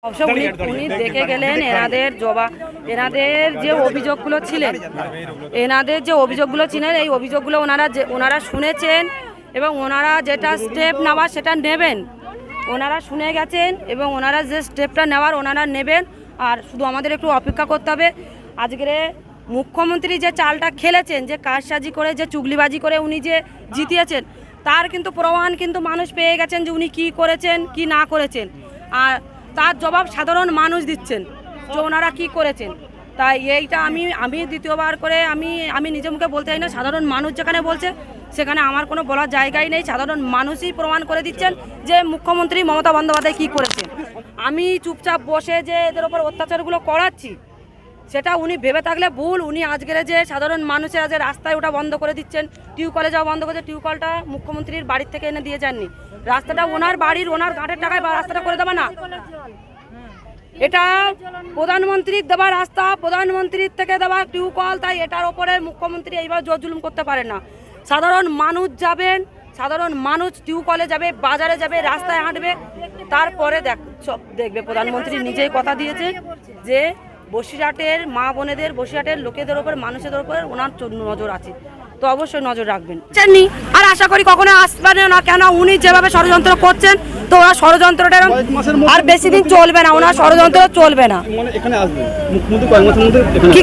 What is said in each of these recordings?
উনি দেখে গেলেন এনাদের যে অভিযোগগুলো ছিলেন এই অভিযোগগুলো ওনারা শুনেছেন এবং ওনারা যেটা স্টেপ নেওয়ার সেটা নেবেন। ওনারা শুনে গেছেন এবং ওনারা যে স্টেপটা নেওয়ার ওনারা নেবেন। আর শুধু আমাদের একটু অপেক্ষা করতে হবে। আজকের মুখ্যমন্ত্রী যে চালটা খেলেছেন, যে কারসাজি করে, যে চুগলিবাজি করে উনি যে জিতিয়েছেন, তার কিন্তু প্রমাণ কিন্তু মানুষ পেয়ে গেছেন যে উনি কী করেছেন কি না করেছেন। আর তার জবাব সাধারণ মানুষ দিচ্ছেন যে ওনারা কী করেছেন। তাই এইটা আমি দ্বিতীয়বার করে আমি নিজে মুখে বলতে চাই না, সাধারণ মানুষ যেখানে বলছে সেখানে আমার কোনো বলার জায়গাই নেই। সাধারণ মানুষই প্রমাণ করে দিচ্ছেন যে মুখ্যমন্ত্রী মমতা বন্দ্যোপাধ্যায় কী করেছেন। আমি চুপচাপ বসে যে এদের ওপর অত্যাচারগুলো করাচ্ছি সেটা উনি ভেবে থাকলে ভুল। উনি আজকের যে সাধারণ মানুষেরা যে রাস্তায় ওটা বন্ধ করে দিচ্ছেন, টিউবকলে যাওয়া বন্ধ করেছে, টিউবকলটা মুখ্যমন্ত্রীর বাড়ির থেকে এনে দিয়ে যাননি, রাস্তাটা ওনার বাড়ির ওনার ঘাটের টাকায় রাস্তাটা করে দেবে না। এটা প্রধানমন্ত্রীর দেওয়া রাস্তা, প্রধানমন্ত্রীর থেকে দেওয়া টিউবকল, তাই এটার ওপরে মুখ্যমন্ত্রী এইভাবে জোর জুলুম করতে পারে না। সাধারণ মানুষ যাবেন, সাধারণ মানুষ টিউবকলে যাবে, বাজারে যাবে, রাস্তায় হাঁটবে, তারপরে সব দেখবে। প্রধানমন্ত্রী নিজেই কথা দিয়েছে যে বসিরহাটের মা বোনেদের, বসিরহাটের লোকেদের ওপর, মানুষদের ওপর ওনার নজর আছে, তো অবশ্যই নজর রাখবেন। আর আশা করি কখনো আসবেন না, কেন উনি যেভাবে ষড়যন্ত্র করছেন, তো ওরা ষড়যন্ত্রটা আর বেশি দিন চলবে না, ওনার ষড়যন্ত্র চলবে না। কি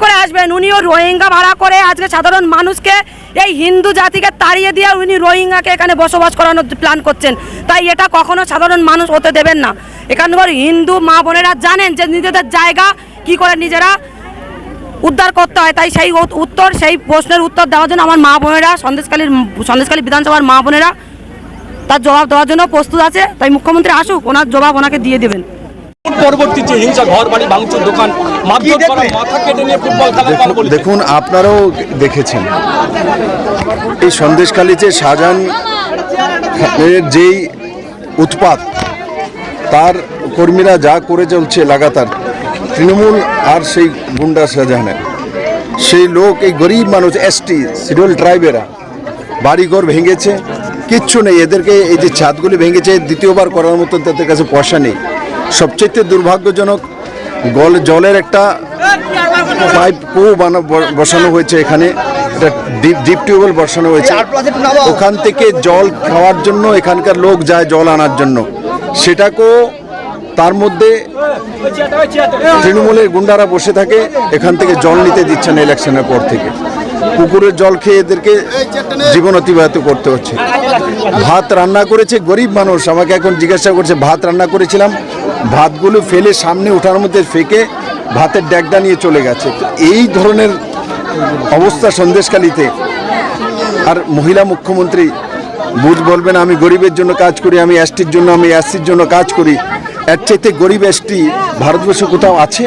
করে আসবেন উনিও রোহিঙ্গা ভাড়া করে আজকে সাধারণ মানুষকে, এই হিন্দু জাতিকে তাড়িয়ে দিয়ে উনি রোহিঙ্গাকে এখানে বসবাস করানোর প্ল্যান করছেন। তাই এটা কখনো সাধারণ মানুষ হতে দেবেন না। এখানকার হিন্দু মা বোনেরা জানেন যে নিজেদের জায়গা কি করে নিজেরা উদ্ধার করতে হয়। তাই সেই প্রশ্নের উত্তর দেওয়ার জন্য আমার মা বোনেরা, সন্দেশখালী বিধানসভার মা বোনেরা তার জবাব দেওয়ার জন্য প্রস্তুত আছে। তাই মুখ্যমন্ত্রী আসুক, ওনার জবাব ওনাকে দিয়ে দেবেন। পরবর্তী যে হিংসা, ঘর বাড়ি ভাঙচুর, দোকান মারধর করা, মাথা কেটে নিয়ে ফুটবল খেলা, দেখুন আপনারাও দেখেছেন এই সন্দেশখালীতে শাহজাহান যেই উৎপাত, তার কর্মীরা যা করে চলছে লাগাতার, তৃণমূল আর সেই গুন্ডা শাহজাহানের সেই লোক, এই গরিব মানুষ, এসটি শিডিউল ট্রাইবেরা বাড়িঘর ভেঙেছে, কিচ্ছু নেই এদেরকে। এই যে ছাদগুলি ভেঙেছে, দ্বিতীয়বার করার মতো তাদের কাছে পয়সা নেই। সবচেয়ে দুর্ভাগ্যজনক, জলের একটা পাইপ বসানো হয়েছে এখানে, একটা ডিপ টিউবওয়েল বসানো হয়েছে, ওখান থেকে জল খাওয়ার জন্য এখানকার লোক যায় জল আনার জন্য, সেটাকেও তার মধ্যে তৃণমূলের গুন্ডারা বসে থাকে, এখান থেকে জল নিতে দিচ্ছে না ইলেকশনের পর থেকে। পুকুরের জল খেয়ে এদেরকে জীবন অতিবাহিত করতে হচ্ছে। ভাত রান্না করেছে গরিব মানুষ, আমাকে এখন জিজ্ঞাসা করছে ভাত রান্না করেছিলাম, ভাতগুলো ফেলে সামনে ওঠার মধ্যে ফেঁকে ভাতের ড্যাগটা নিয়ে চলে গেছে। তো এই ধরনের অবস্থা সন্দেশখালীতে। আর মহিলা মুখ্যমন্ত্রী বলবেন আমি গরিবের জন্য কাজ করি, আমি এসটির জন্য, আমি এসসির জন্য কাজ করি। এর চাইতে গরিব এসটি ভারতবর্ষে কোথাও আছে?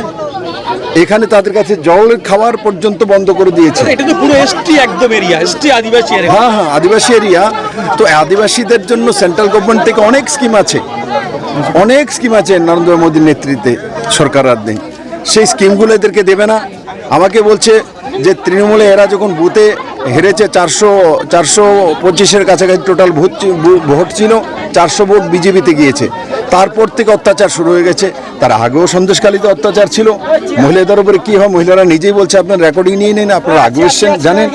এখানে তাদের কাছে জল খাওয়ার পর্যন্ত বন্ধ করে দিয়েছে। এটা তো পুরো এসটি একদম এরিয়া, এসটি আদিবাসী এরিয়া। হ্যাঁ, আদিবাসী এরিয়া। তো আদিবাসীদের জন্য সেন্ট্রাল গভর্নমেন্ট থেকে অনেক স্কিম আছে, নরেন্দ্র মোদীর নেতৃত্বে সরকার নেই। সেই স্কিমগুলো এদেরকে দেবে না। আমাকে বলছে যে তৃণমূলে এরা যখন বুথে হেরেছে, 425-এর কাছাকাছি টোটাল ভোট ছিল, 400 ভোট বিজেপিতে গিয়েছে। তারপর থেকে অত্যাচার শুরু হয়ে গেছে। তার আগেও সন্দেশখালীতে অত্যাচার ছিল। মহিলাদের উপরে কী হয় মহিলারা নিজেই বলছে, আপনার রেকর্ডিং নিয়ে নিন, আপনারা আগে এসছেন জানেন।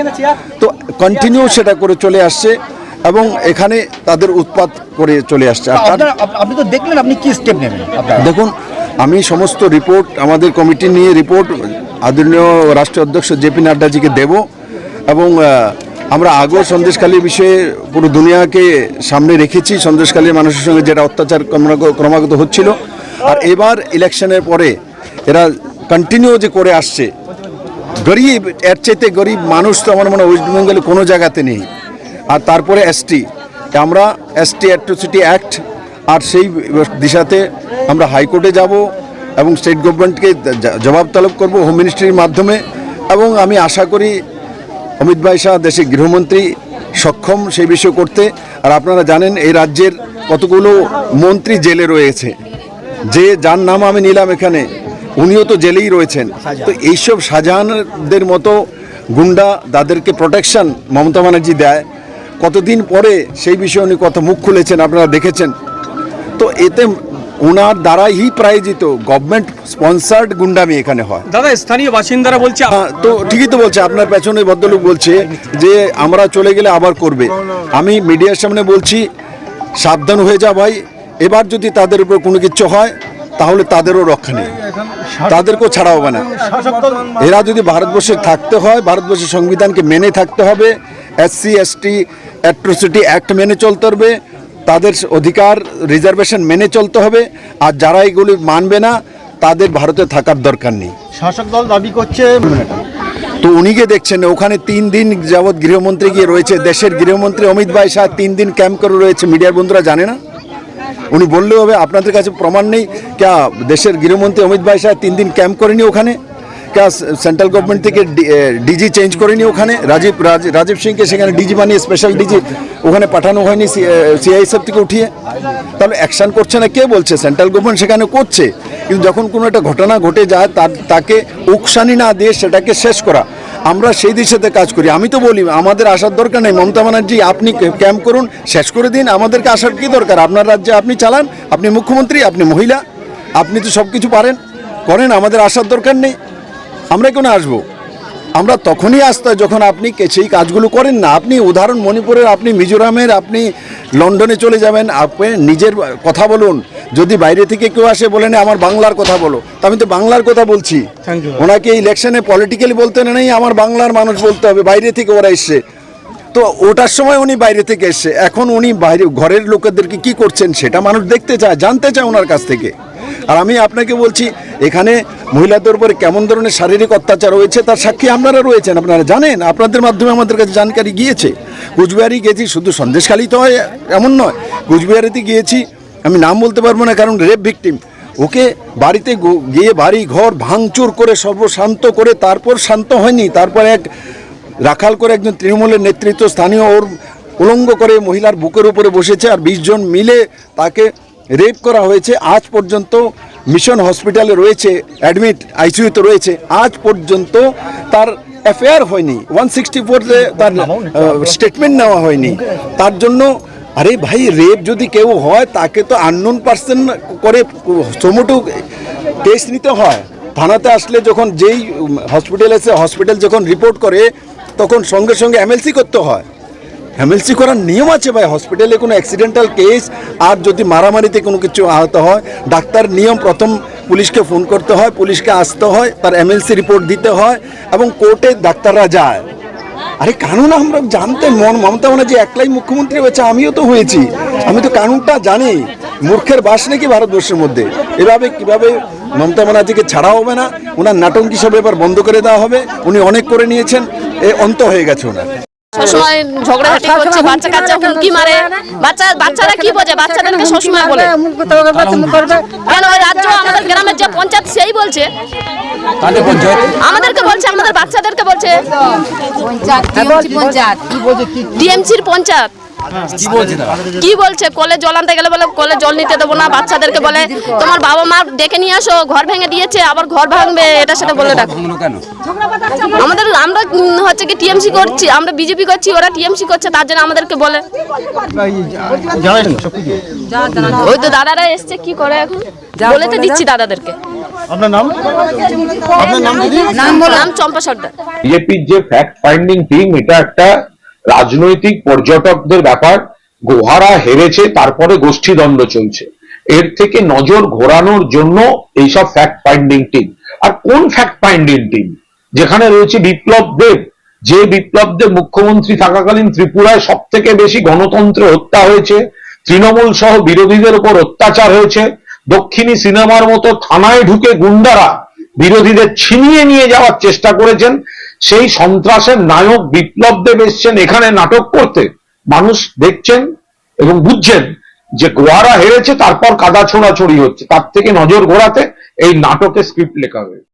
তো কন্টিনিউ সেটা করে চলে আসছে এবং এখানে তাদের উৎপাত করে চলে আসছে। আপনি তো দেখলেন, আপনি কি স্টেপ নেবেন? দেখুন, আমি সমস্ত রিপোর্ট আমাদের কমিটি নিয়ে আদরণীয় রাষ্ট্রীয় অধ্যক্ষ জেপি নাড্ডাজিকে দেব এবং আমরা আগেও সন্দেশখালীর বিষয়ে পুরো দুনিয়াকে সামনে রেখেছি। সন্দেশখালীর মানুষের সঙ্গে যেটা অত্যাচার ক্রমাগত হচ্ছিল, আর এবার ইলেকশনের পরে এরা কন্টিনিউ যে করে আসছে। গরিব, এর চাইতে গরিব মানুষ তো আমার মনে হয় ওয়েস্ট বেঙ্গলে কোনো জায়গাতে নেই। আর তারপরে আমরা এসটি অ্যাট্রোসিটি অ্যাক্ট, আর সেই দিশাতে আমরা হাইকোর্টে যাব এবং স্টেট গভর্নমেন্টকে জবাব তলব করব হোম মিনিস্ট্রির মাধ্যমে। এবং আমি আশা করি অমিত ভাই শাহ, দেশের গৃহমন্ত্রী, সক্ষম সেই বিষয় করতে। আর আপনারা জানেন এই রাজ্যের কতগুলো মন্ত্রী জেলে রয়েছে, যার নাম আমি নিলাম এখানে, উনিও তো জেলেই রয়েছেন। তো এইসব শাহজাহানদের মতো গুন্ডা, তাদেরকে প্রোটেকশন মমতা ব্যানার্জি দেয়, কতদিন পরে সেই বিষয়ে উনি কথা মুখ খুলেছেন, আপনারা দেখেছেন। তো এতে ওনার দ্বারাই প্রায়োজিত গভর্নমেন্ট স্পন্সার্ড গুন্ডামি এখানে হয়। দাদা স্থানীয় বাসিন্দারা বলছে তো ঠিকই তো বলছে, আপনার পেছনে ভদ্রলোক বলছে যে আমরা চলে গেলে আবার করবে। আমি মিডিয়ার সামনে বলছি সাবধান হয়ে যা ভাই, এবার যদি তাদের উপর কোনো কিছু হয় তাহলে তাদেরও রক্ষা নেই, তাদেরকেও ছাড়া হবে না। এরা যদি ভারতবর্ষে থাকতে হয় ভারতবর্ষের সংবিধানকে মেনে থাকতে হবে, SC ST অ্যাট্রোসিটি অ্যাক্ট মেনে চলতে হবে, তাদের অধিকার রিজার্ভেশন মেনে চলতে হবে। আর যারা এগুলি মানবে না তাদের ভারতে থাকার দরকার নেই। শাসক দল দাবি করছে তো উনিকে দেখছেন ওখানে 3 দিন যাবৎ গৃহমন্ত্রী গিয়ে রয়েছে, দেশের গৃহমন্ত্রী অমিত ভাই শাহ 3 দিন ক্যাম্প করে রয়েছে, মিডিয়ার বন্ধুরা জানে না? উনি বললেও হবে, আপনাদের কাছে প্রমাণ নেই ক্যা দেশের গৃহমন্ত্রী অমিত ভাই শাহ 3 দিন ক্যাম্প করেনি ওখানে? ক্যা সেন্ট্রাল গভর্নমেন্ট থেকে ডিজি চেঞ্জ করেনি ওখানে? রাজীব সিংকে সেখানে ডিজি বানিয়ে স্পেশাল ডিজি ওখানে পাঠানো হয়নি CISF থেকে উঠিয়ে? তাহলে অ্যাকশন করছে না কে বলছে? সেন্ট্রাল গভর্নমেন্ট সেখানে করছে। কিন্তু যখন কোনো একটা ঘটনা ঘটে যায় তাকে উকসানি না দিয়ে সেটাকে শেষ করা, আমরা সেই দিশাতে কাজ করি। আমি তো বলি আমাদের আসার দরকার নেই, মমতা ব্যানার্জি আপনি ক্যাম্প করুন, শেষ করে দিন, আমাদেরকে আসার কী দরকার? আপনার রাজ্যে আপনি চালান, আপনি মুখ্যমন্ত্রী, আপনি মহিলা, আপনি তো সব কিছু পারেন, করেন, আমাদের আসার দরকার নেই। আমরা কেন আসবো? আমরা তখনই আসতে হয় যখন আপনি সেই কাজগুলো করেন না। আপনি উদাহরণ মণিপুরের, আপনি মিজোরামের, আপনি লন্ডনে চলে যাবেন, আপনি নিজের কথা বলুন। যদি বাইরে থেকে কেউ আসে বলেন আমার বাংলার কথা বলো, তা আমি তো বাংলার কথা বলছি। ওনাকে ইলেকশনে পলিটিক্যালি বলতে নেই, আমার বাংলার মানুষ বলতে হবে, বাইরে থেকে ওরা এসছে। তো ওটার সময় উনি বাইরে থেকে এসছে, এখন উনি বাইরে ঘরের লোকেদেরকে কি করছেন সেটা মানুষ দেখতে চায়, জানতে চায় ওনার কাছ থেকে। আর আমি আপনাকে বলছি এখানে মহিলাদের উপরে কেমন ধরনের শারীরিক অত্যাচার হয়েছে তার সাক্ষী আপনারা রয়েছেন, আপনারা জানেন, আপনাদের মাধ্যমে আমাদের কাছে জানকারি গিয়েছে। কুচবিহারি গেছি, শুধু সন্দেশখালী তো হয় এমন নয়, কুচবিহারিতে গিয়েছি, আমি নাম বলতে পারবো না কারণ রেপ ভিকটিম। ওকে বাড়িতে গিয়ে বাড়ি ঘর ভাঙচুর করে সর্বশান্ত করে তারপর শান্ত হয়নি, তারপর এক রাখাল করে একজন তৃণমূলের নেতৃত্ব স্থানীয় ওর উলঙ্গ করে মহিলার বুকের উপরে বসেছে, আর 20 জন মিলে তাকে রেপ করা হয়েছে। আজ পর্যন্ত মিশন হসপিটালে রয়েছে, অ্যাডমিট ICUতে রয়েছে, আজ পর্যন্ত তার এফআইআর হয়নি, 164-এ তার স্টেটমেন্ট নেওয়া হয়নি। তার জন্য আরে ভাই, রেপ যদি কেউ হয় তাকে তো আননোন পার্সন করে সমটু টেস্ট নিতে হয়। থানাতে আসলে যখন যেই হসপিটাল এসে হসপিটাল যখন রিপোর্ট করে তখন সঙ্গে সঙ্গে MLC করতে হয়। MLC করার নিয়ম আছে ভাই, হসপিটালে কোনো অ্যাক্সিডেন্টাল কেস আর যদি মারামারিতে কোনো কিছু আহত হয়, ডাক্তার নিয়ম প্রথম পুলিশকে ফোন করতে হয়, পুলিশকে আসতে হয়, তার MLC রিপোর্ট দিতে হয় এবং কোর্টে ডাক্তাররা যায়। আরে কানুন আমরা জানতে, মমতা ব্যানার্জি একলাই মুখ্যমন্ত্রী হয়েছে, আমিও তো হয়েছি, আমি তো কানুনটা জানি। মূর্খের বাস নাকি ভারতবর্ষের মধ্যে? এভাবে কিভাবে মমতা ব্যানার্জিকে ছাড়া হবে না, ওনার নাটঙ্কি সব এবার বন্ধ করে দেওয়া হবে। উনি অনেক করে নিয়েছেন, অন্ত হয়ে গেছে ওনার। সবসময় ঝগড়াঝাটি করছে, বাচ্চা কাচ্চা হুমকি মারে, বাচ্চারা কি বোঝে? বাচ্চাদেরকে সবসময় বলে কেন ওই রাজ্য আমাদের গ্রামের যে পঞ্চায়েত সেই বলছে, আমাদেরকে বলছে, আমাদের বাচ্চাদেরকে বলছে TMCর পঞ্চায়েত কি বলছে, কলে জল আনতে গেলে বলে কলে জল নিতে দেবো না, বাচ্চাদেরকে বলে তোমার বাবা মা ডেকে নিয়ে আসো, ঘর ভেঙে দিয়েছে আবার ঘর ভাঙবে, এটা সেটা বলে ডাক। আমরা হচ্ছে কি TMC করছি, আমরা BJP করছি, ওরা TMC করছে, তার জন্য আমাদেরকে বলে। ওই তো দাদারা এসছে, কি করে এখন বলে তো দিচ্ছি দাদাদেরকে। আপনার নাম? নাম চম্পা সর্দার। বিজেপির যে ফ্যাক্ট ফাইন্ডিং টিম, এটা একটা রাজনৈতিক পর্যটকদের ব্যাপার। গোহারা হেরেছে, তারপরে গোষ্ঠীদ্বন্দ্ব চলছে, এর থেকে নজর ঘোরানোর জন্য এইসব ফ্যাক্ট ফাইন্ডিং টিম। আর কোন ফ্যাক্ট ফাইন্ডিং টিম? যেখানে রয়েছে বিপ্লব দেব, যে বিপ্লব দেব মুখ্যমন্ত্রী থাকাকালীন ত্রিপুরায় সব থেকে বেশি গণতন্ত্র হত্যা হয়েছে, তৃণমূল সহ বিরোধীদের উপর অত্যাচার হয়েছে, দক্ষিণী সিনেমার মতো থানায় ঢুকে গুন্ডারা বিরোধীদের ছিনিয়ে নিয়ে যাওয়ার চেষ্টা করেছেন। সেই সন্ত্রাসের নায়ক বিপ্লব দেব এসছেন এখানে নাটক করতে। মানুষ দেখছেন এবং বুঝছেন যে গোয়ারা হেরেছে, তারপর কাদা ছোড়াছড়ি হচ্ছে, তার থেকে নজর ঘোরাতে এই নাটকের স্ক্রিপ্ট লেখা হয়েছে।